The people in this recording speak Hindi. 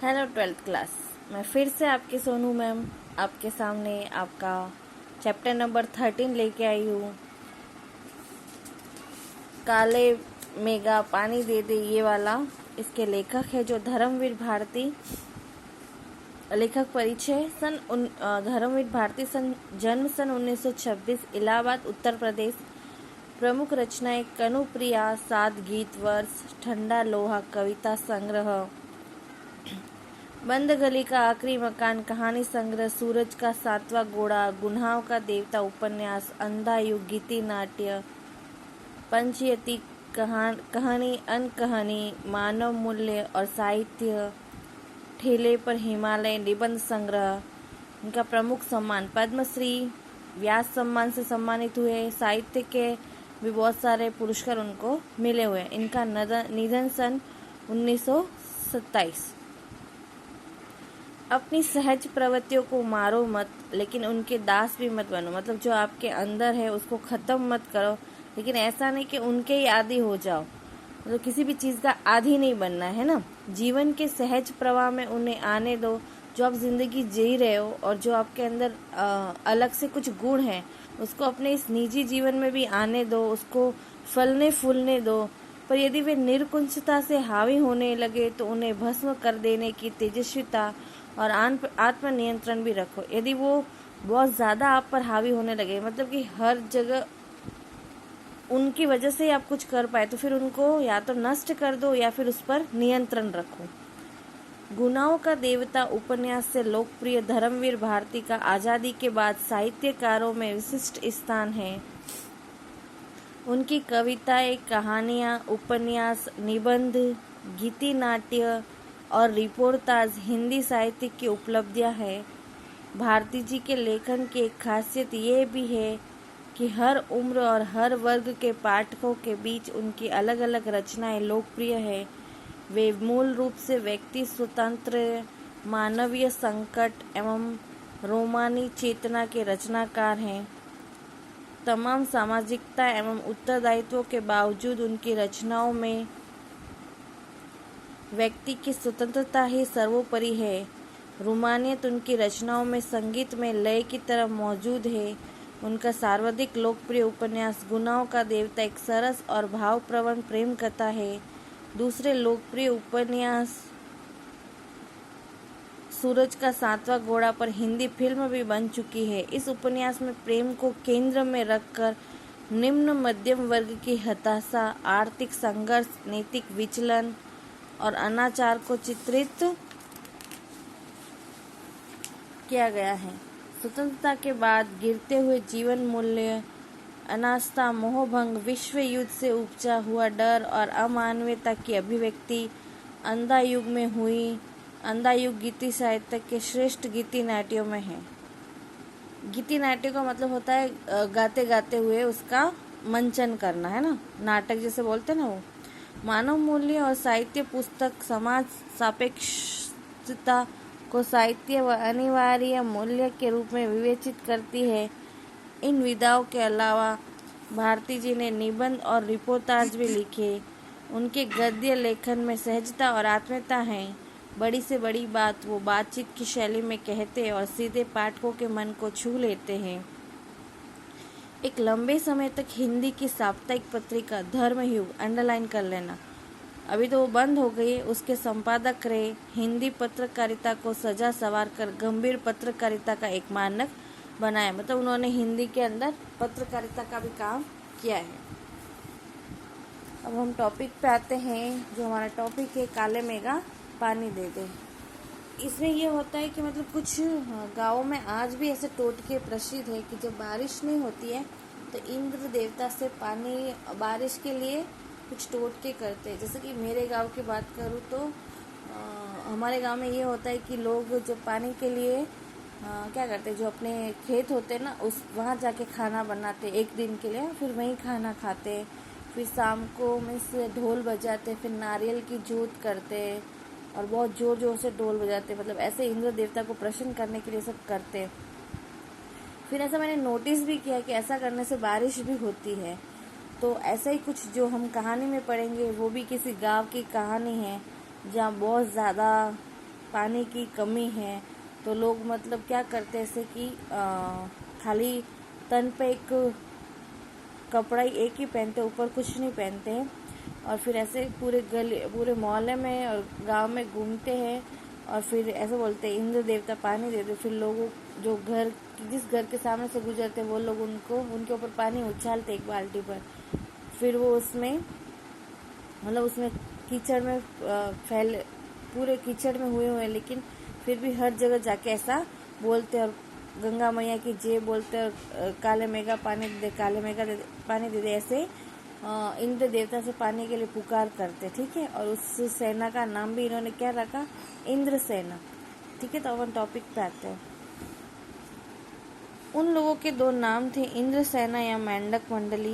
Hello 12th class. मैं फिर से आपकी सोनू मैम आपके सामने आपका चैप्टर नंबर 13 लेके आई हूँ। काले मेघा पानी दे दे ये वाला। इसके लेखक है जो धर्मवीर भारती। लेखक परिचय धर्मवीर भारती जन्म सन 1926, इलाहाबाद उत्तर प्रदेश। प्रमुख रचनाएं कनुप्रिया, 7 गीत वर्ष, ठंडा लोहा कविता संग्रह, बंद गली का आखिरी मकान कहानी संग्रह, सूरज का 7वां घोड़ा, गुनाहों का देवता उपन्यास, अंधा युग गीति नाट्य, पंचयती कहानी अनकहानी, मानव मूल्य और साहित्य, ठेले पर हिमालय निबंध संग्रह। इनका प्रमुख सम्मान पद्मश्री, व्यास सम्मान से सम्मानित हुए। साहित्य के भी बहुत सारे पुरस्कार उनको मिले हुए। इनका निधन सन 1927। अपनी सहज प्रवृत्तियों को मारो मत, लेकिन उनके दास भी मत बनो। मतलब जो आपके अंदर है उसको खत्म मत करो, लेकिन ऐसा नहीं कि उनके ही आदी हो जाओ। मतलब किसी भी चीज़ का आदी नहीं बनना है ना। जीवन के सहज प्रवाह में उन्हें आने दो। जो आप जिंदगी जी रहे हो और जो आपके अंदर अलग से कुछ गुण हैं उसको अपने इस निजी जीवन में भी आने दो, उसको फलने फूलने दो। पर यदि वे निर्कुंचता से हावी होने लगे तो उन्हें भस्म कर देने की तेजस्विता और आत्मनियंत्रण भी रखो। यदि वो बहुत ज़्यादा आप पर हावी होने लगे, मतलब कि हर जगह उनकी वजह से ही आप कुछ कर पाए, तो फिर उनको या तो नष्ट कर दो या फिर उस पर नियंत्रण रखो। गुनाहों का देवता उपन्यास से लोकप्रिय धर्मवीर भारती का आज़ादी के बाद साहित्यकारों में विशिष्ट स्थान है। उनकी कविताएं, कहानियां, उपन्यास, निबंध, गीति नाट्य और रिपोर्टाज हिंदी साहित्य की उपलब्धियां हैं। भारती जी के लेखन की एक खासियत ये भी है कि हर उम्र और हर वर्ग के पाठकों के बीच उनकी अलग अलग रचनाएं लोकप्रिय है। वे मूल रूप से व्यक्ति स्वतंत्र, मानवीय संकट एवं रोमानी चेतना के रचनाकार हैं। तमाम सामाजिकता एवं उत्तरदायित्वों के बावजूद उनकी रचनाओं में व्यक्ति की स्वतंत्रता ही सर्वोपरि है। रोमानियत उनकी रचनाओं में संगीत में लय की तरह मौजूद है। उनका सर्वाधिक लोकप्रिय उपन्यास गुनाहों का देवता एक सरस और भावप्रवण प्रेम कथा है। दूसरे लोकप्रिय उपन्यास सूरज का 7वां घोड़ा पर हिंदी फिल्म भी बन चुकी है। इस उपन्यास में प्रेम को केंद्र में रखकर निम्न मध्यम वर्ग की हताशा, आर्थिक संघर्ष, नैतिक विचलन और अनाचार को चित्रित किया गया है। स्वतंत्रता के बाद गिरते हुए जीवन मूल्य, अनास्था, मोहभंग, विश्व युद्ध से उपजा हुआ डर और अमानवीयता की अभिव्यक्ति अंधा युग में हुई। अंधा युग गीति साहित्य के श्रेष्ठ गीति नाट्यों में है। गीति नाट्य का मतलब होता है गाते गाते हुए उसका मंचन करना, है ना, नाटक जैसे बोलते हैं ना वो। मानव मूल्य और साहित्य पुस्तक समाज सापेक्षता को साहित्य व अनिवार्य मूल्य के रूप में विवेचित करती है। इन विधाओं के अलावा भारती जी ने निबंध और रिपोर्टाज भी लिखे। उनके गद्य लेखन में सहजता और आत्मीयता है। बड़ी से बड़ी बात वो बातचीत की शैली में कहते और सीधे पाठकों के मन को छू लेते हैं। एक लंबे समय तक हिंदी की साप्ताहिक पत्रिका धर्मयुग, अंडरलाइन कर लेना, अभी तो वो बंद हो गई है, उसके संपादक रहे। हिंदी पत्रकारिता को सजा सवार कर गंभीर पत्रकारिता का एक मानक बनाया। मतलब उन्होंने हिंदी के अंदर पत्रकारिता का भी काम किया है। अब हम टॉपिक पे आते हैं। जो हमारा टॉपिक है काले मेघा पानी दे दे। इसमें ये होता है कि मतलब कुछ गाँवों में आज भी ऐसे टोटके प्रसिद्ध है कि जब बारिश नहीं होती है तो इंद्र देवता से पानी बारिश के लिए कुछ टोटके करते हैं। जैसे कि मेरे गांव की बात करूँ तो हमारे गांव में ये होता है कि लोग जो पानी के लिए क्या करते हैं, जो अपने खेत होते हैं ना उस वहाँ जाके खाना बनाते एक दिन के लिए, फिर वहीं खाना खाते। फिर शाम को मीन्स ढोल बजाते, फिर नारियल की जोत करते और बहुत जोर जोर से ढोल बजाते। मतलब ऐसे इंद्र देवता को प्रसन्न करने के लिए सब करते। फिर ऐसा मैंने नोटिस भी किया कि ऐसा करने से बारिश भी होती है। तो ऐसा ही कुछ जो हम कहानी में पढ़ेंगे वो भी किसी गांव की कहानी है जहाँ बहुत ज़्यादा पानी की कमी है तो लोग मतलब क्या करते हैं, ऐसे कि खाली तन पे एक कपड़ा ही एक ही पहनते, ऊपर कुछ नहीं पहनते हैं, और फिर ऐसे पूरे गली पूरे मोहल्ले में और गांव में घूमते हैं और फिर ऐसे बोलते हैं इंद्र देवता पानी दे दो। फिर लोगों जो जिस घर के सामने से गुजरते हैं वो लोग उनके ऊपर पानी उछालते एक बाल्टी पर। फिर वो उसमें मतलब उसमें कीचड़ में पूरे कीचड़ में हुए लेकिन फिर भी हर जगह जाके ऐसा बोलते और गंगा मैया की जय बोलते और काले मेघा पानी दे दे, काले मेघा पानी दे दे, ऐसे इंद्र देवता से पानी के लिए पुकार करते। ठीक है, और उस सेना का नाम भी इन्होंने क्या रखा, इंद्र सेना। ठीक है, तो अपन टॉपिक पे आते हैं। उन लोगों के दो नाम थे, इंद्र सेना या मेंढक मंडली।